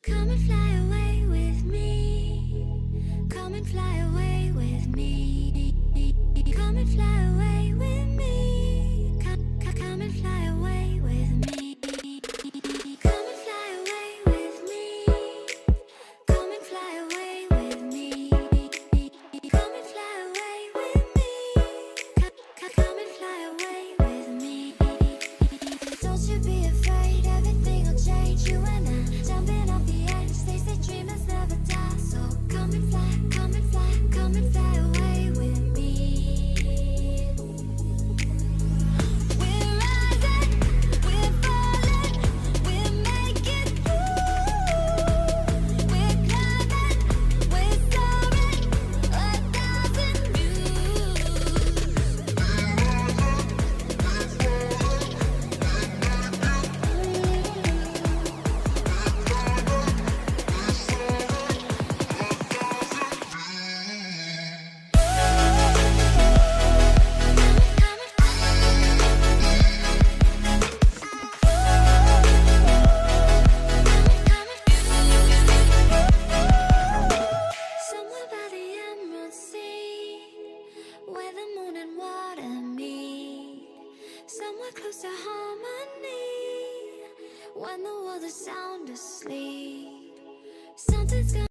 Come and fly away with me. Come and fly away with me. Come and fly away with me. Come and fly away with me. Come and fly away with me. Come and fly away with me. Come and fly away with me. Come and fly away with me. Don't you be afraid, everything will change. You and I jumping off the edge. They say dreamers never die. So come and fly, come and fly, come and fly away with me. We're rising, we're falling, we're making through. We're climbing, we're soaring, 1,000 views. Somewhere by the emerald sea, where the moon and water meet. Somewhere close to harmony, when the world is sound asleep. Something's gonna